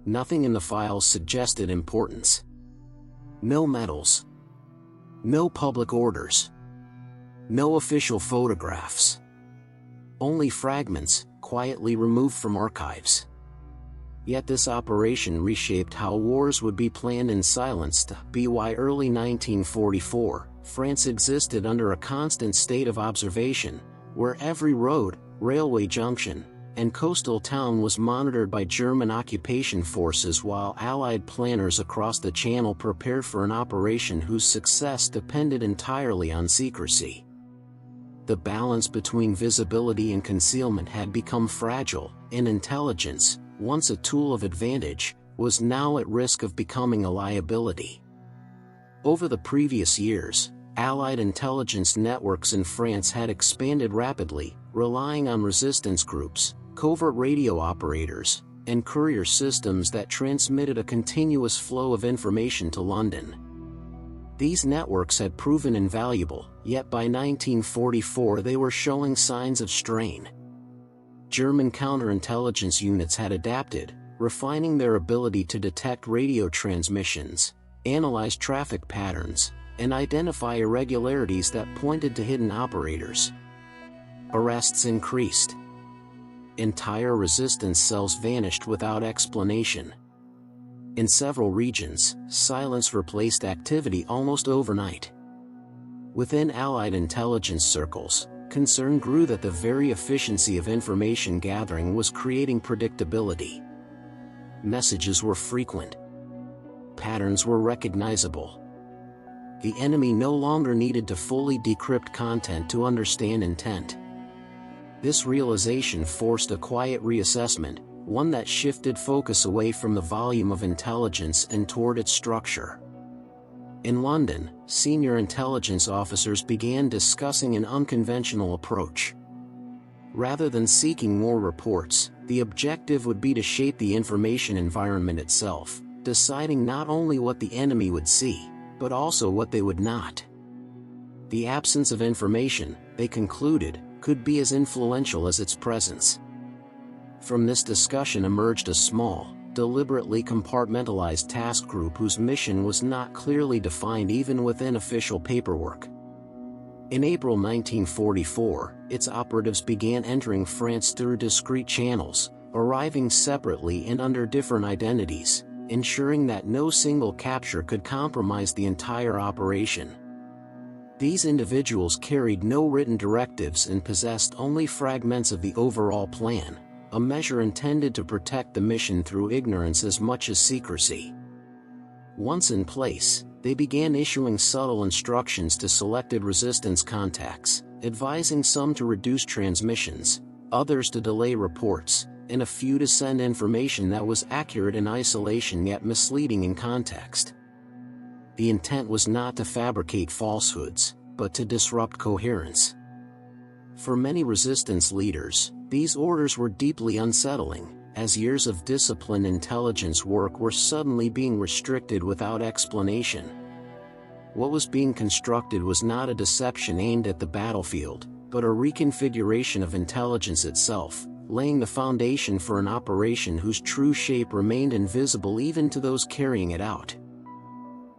Nothing in the files suggested importance. No medals. No public orders. No official photographs. Only fragments, quietly removed from archives. Yet this operation reshaped how wars would be planned and silenced. By early 1944, France existed under a constant state of observation, where every road, railway junction, and coastal town was monitored by German occupation forces, while Allied planners across the Channel prepared for an operation whose success depended entirely on secrecy. The balance between visibility and concealment had become fragile, and intelligence, once a tool of advantage, was now at risk of becoming a liability. Over the previous years, Allied intelligence networks in France had expanded rapidly, relying on resistance groups, covert radio operators, and courier systems that transmitted a continuous flow of information to London. These networks had proven invaluable, yet by 1944 they were showing signs of strain. German counterintelligence units had adapted, refining their ability to detect radio transmissions, analyze traffic patterns, and identify irregularities that pointed to hidden operators. Arrests increased. Entire resistance cells vanished without explanation. In several regions, silence replaced activity almost overnight. Within Allied intelligence circles, concern grew that the very efficiency of information gathering was creating predictability. Messages were frequent. Patterns were recognizable. The enemy no longer needed to fully decrypt content to understand intent. This realization forced a quiet reassessment, one that shifted focus away from the volume of intelligence and toward its structure. In London, senior intelligence officers began discussing an unconventional approach. Rather than seeking more reports, the objective would be to shape the information environment itself, deciding not only what the enemy would see, but also what they would not. The absence of information, they concluded, could be as influential as its presence. From this discussion emerged a small, deliberately compartmentalized task group whose mission was not clearly defined even within official paperwork. In April 1944, its operatives began entering France through discrete channels, arriving separately and under different identities, ensuring that no single capture could compromise the entire operation. These individuals carried no written directives and possessed only fragments of the overall plan, a measure intended to protect the mission through ignorance as much as secrecy. Once in place, they began issuing subtle instructions to selected resistance contacts, advising some to reduce transmissions, others to delay reports, and a few to send information that was accurate in isolation yet misleading in context. The intent was not to fabricate falsehoods, but to disrupt coherence. For many resistance leaders, these orders were deeply unsettling, as years of disciplined intelligence work were suddenly being restricted without explanation. What was being constructed was not a deception aimed at the battlefield, but a reconfiguration of intelligence itself, laying the foundation for an operation whose true shape remained invisible even to those carrying it out.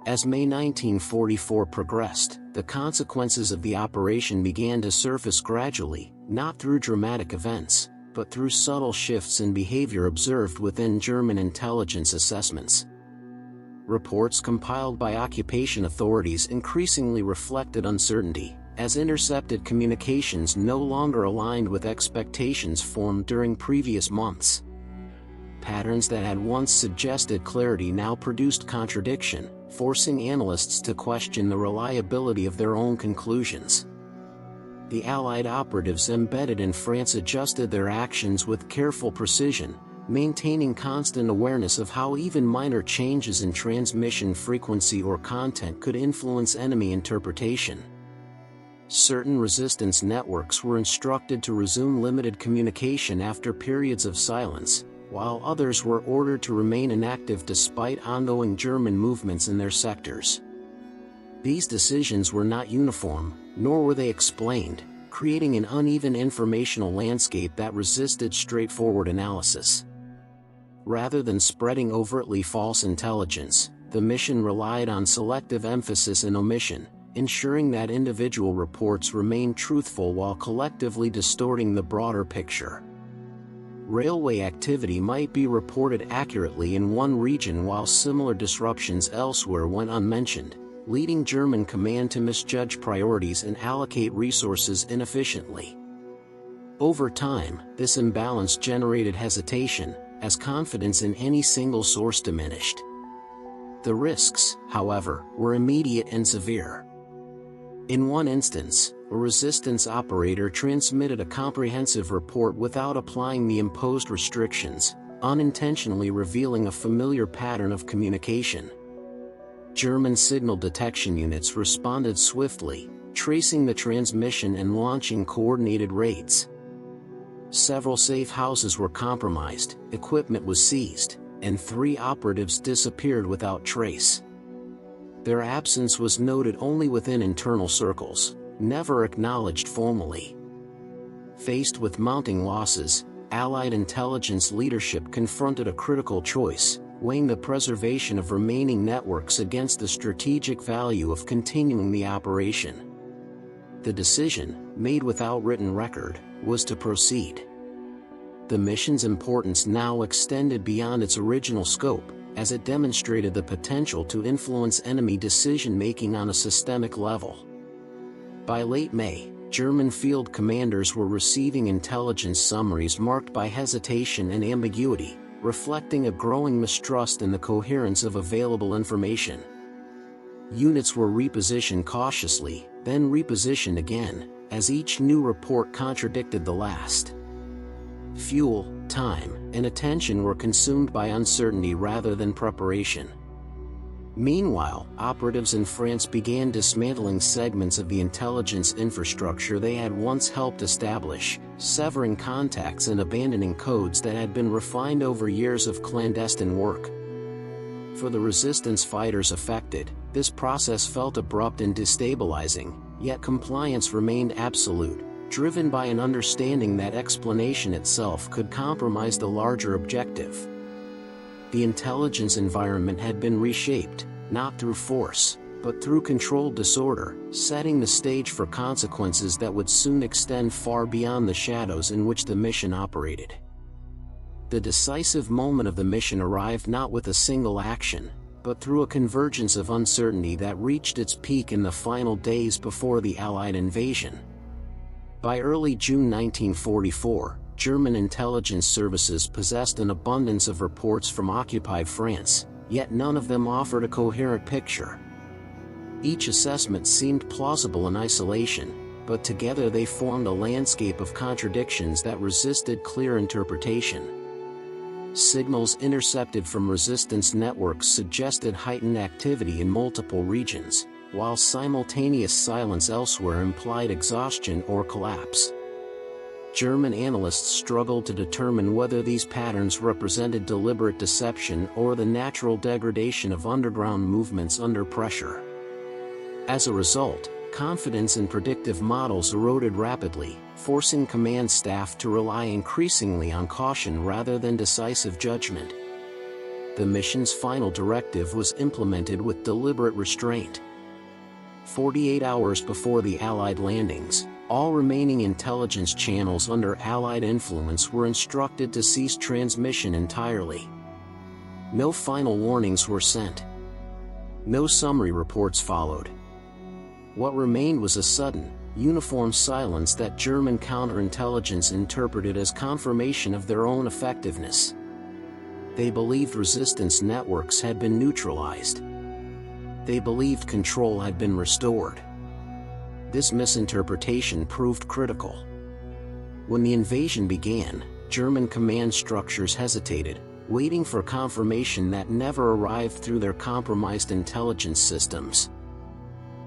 As May 1944 progressed, the consequences of the operation began to surface gradually, not through dramatic events, but through subtle shifts in behavior observed within German intelligence assessments. Reports compiled by occupation authorities increasingly reflected uncertainty, as intercepted communications no longer aligned with expectations formed during previous months. Patterns that had once suggested clarity now produced contradiction, forcing analysts to question the reliability of their own conclusions. The Allied operatives embedded in France adjusted their actions with careful precision, maintaining constant awareness of how even minor changes in transmission frequency or content could influence enemy interpretation. Certain resistance networks were instructed to resume limited communication after periods of silence, while others were ordered to remain inactive despite ongoing German movements in their sectors. These decisions were not uniform, nor were they explained, creating an uneven informational landscape that resisted straightforward analysis. Rather than spreading overtly false intelligence, the mission relied on selective emphasis and omission, ensuring that individual reports remained truthful while collectively distorting the broader picture. Railway activity might be reported accurately in one region while similar disruptions elsewhere went unmentioned, leading German command to misjudge priorities and allocate resources inefficiently. Over time, this imbalance generated hesitation, as confidence in any single source diminished. The risks, however, were immediate and severe. In one instance, a resistance operator transmitted a comprehensive report without applying the imposed restrictions, unintentionally revealing a familiar pattern of communication. German signal detection units responded swiftly, tracing the transmission and launching coordinated raids. Several safe houses were compromised, equipment was seized, and 3 operatives disappeared without trace. Their absence was noted only within internal circles, never acknowledged formally. Faced with mounting losses, Allied intelligence leadership confronted a critical choice, weighing the preservation of remaining networks against the strategic value of continuing the operation. The decision, made without written record, was to proceed. The mission's importance now extended beyond its original scope, as it demonstrated the potential to influence enemy decision-making on a systemic level. By late May, German field commanders were receiving intelligence summaries marked by hesitation and ambiguity, reflecting a growing mistrust in the coherence of available information. Units were repositioned cautiously, then repositioned again, as each new report contradicted the last. Fuel, time, and attention were consumed by uncertainty rather than preparation. Meanwhile, operatives in France began dismantling segments of the intelligence infrastructure they had once helped establish, severing contacts and abandoning codes that had been refined over years of clandestine work. For the resistance fighters affected, this process felt abrupt and destabilizing, yet compliance remained absolute, driven by an understanding that explanation itself could compromise the larger objective. The intelligence environment had been reshaped, not through force, but through controlled disorder, setting the stage for consequences that would soon extend far beyond the shadows in which the mission operated. The decisive moment of the mission arrived not with a single action, but through a convergence of uncertainty that reached its peak in the final days before the Allied invasion. By early June 1944, German intelligence services possessed an abundance of reports from occupied France, yet none of them offered a coherent picture. Each assessment seemed plausible in isolation, but together they formed a landscape of contradictions that resisted clear interpretation. Signals intercepted from resistance networks suggested heightened activity in multiple regions, while simultaneous silence elsewhere implied exhaustion or collapse. German analysts struggled to determine whether these patterns represented deliberate deception or the natural degradation of underground movements under pressure. As a result, confidence in predictive models eroded rapidly, forcing command staff to rely increasingly on caution rather than decisive judgment. The mission's final directive was implemented with deliberate restraint. 48 hours before the Allied landings, all remaining intelligence channels under Allied influence were instructed to cease transmission entirely. No final warnings were sent. No summary reports followed. What remained was a sudden, uniform silence that German counterintelligence interpreted as confirmation of their own effectiveness. They believed resistance networks had been neutralized. They believed control had been restored. This misinterpretation proved critical. When the invasion began, German command structures hesitated, waiting for confirmation that never arrived through their compromised intelligence systems.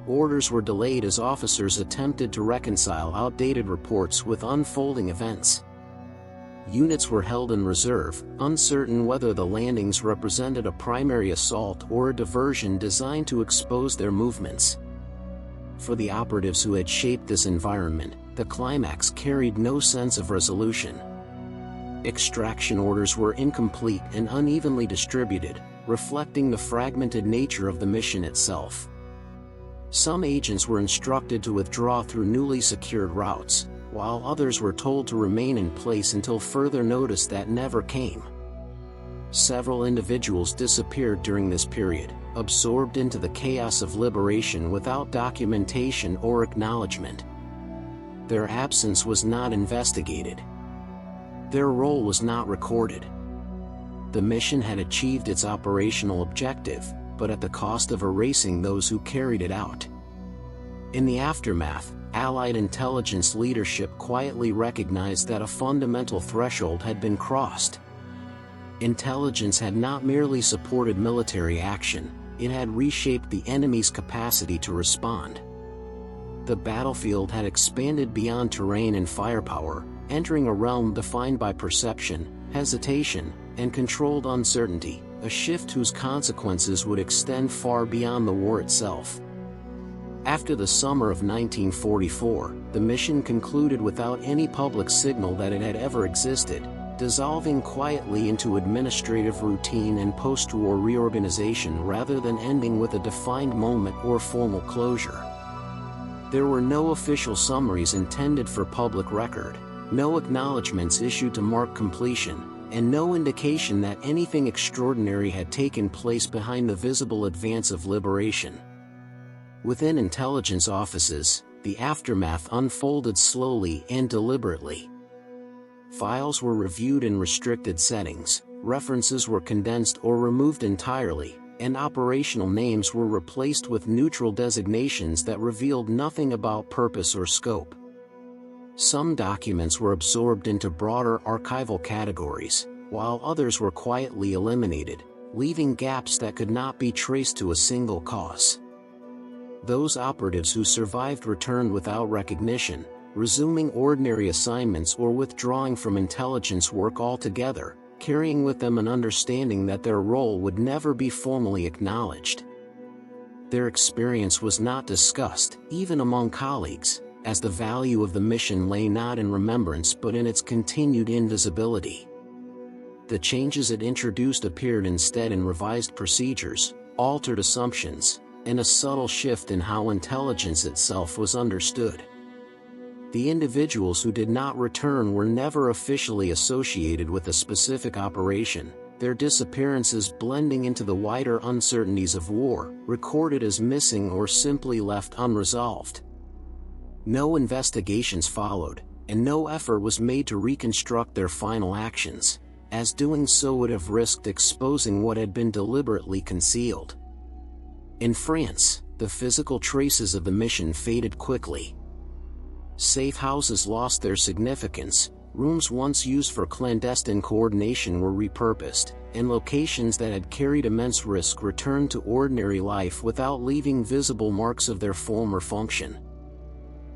Orders were delayed as officers attempted to reconcile outdated reports with unfolding events. Units were held in reserve, uncertain whether the landings represented a primary assault or a diversion designed to expose their movements. For the operatives who had shaped this environment, the climax carried no sense of resolution. Extraction orders were incomplete and unevenly distributed, reflecting the fragmented nature of the mission itself. Some agents were instructed to withdraw through newly secured routes, while others were told to remain in place until further notice that never came. Several individuals disappeared during this period, absorbed into the chaos of liberation without documentation or acknowledgment. Their absence was not investigated. Their role was not recorded. The mission had achieved its operational objective, but at the cost of erasing those who carried it out. In the aftermath, Allied intelligence leadership quietly recognized that a fundamental threshold had been crossed. Intelligence had not merely supported military action, it had reshaped the enemy's capacity to respond. The battlefield had expanded beyond terrain and firepower, entering a realm defined by perception, hesitation, and controlled uncertainty, a shift whose consequences would extend far beyond the war itself. After the summer of 1944, the mission concluded without any public signal that it had ever existed, dissolving quietly into administrative routine and post-war reorganization rather than ending with a defined moment or formal closure. There were no official summaries intended for public record, no acknowledgments issued to mark completion, and no indication that anything extraordinary had taken place behind the visible advance of liberation. Within intelligence offices, the aftermath unfolded slowly and deliberately. Files were reviewed in restricted settings, references were condensed or removed entirely, and operational names were replaced with neutral designations that revealed nothing about purpose or scope. Some documents were absorbed into broader archival categories, while others were quietly eliminated, leaving gaps that could not be traced to a single cause. Those operatives who survived returned without recognition, resuming ordinary assignments or withdrawing from intelligence work altogether, carrying with them an understanding that their role would never be formally acknowledged. Their experience was not discussed, even among colleagues, as the value of the mission lay not in remembrance but in its continued invisibility. The changes it introduced appeared instead in revised procedures, altered assumptions, and a subtle shift in how intelligence itself was understood. The individuals who did not return were never officially associated with a specific operation, their disappearances blending into the wider uncertainties of war, recorded as missing or simply left unresolved. No investigations followed, and no effort was made to reconstruct their final actions, as doing so would have risked exposing what had been deliberately concealed. In France, the physical traces of the mission faded quickly. Safe houses lost their significance, rooms once used for clandestine coordination were repurposed, and locations that had carried immense risk returned to ordinary life without leaving visible marks of their former function.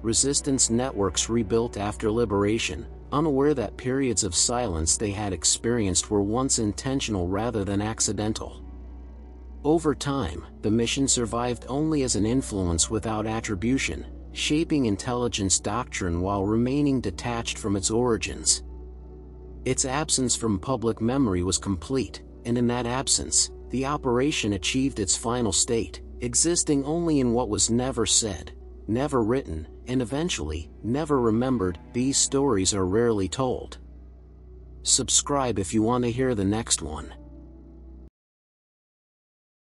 Resistance networks rebuilt after liberation, unaware that periods of silence they had experienced were once intentional rather than accidental. Over time, the mission survived only as an influence without attribution, shaping intelligence doctrine while remaining detached from its origins. Its absence from public memory was complete, and in that absence, the operation achieved its final state, existing only in what was never said, never written, and eventually, never remembered. These stories are rarely told. Subscribe if you want to hear the next one.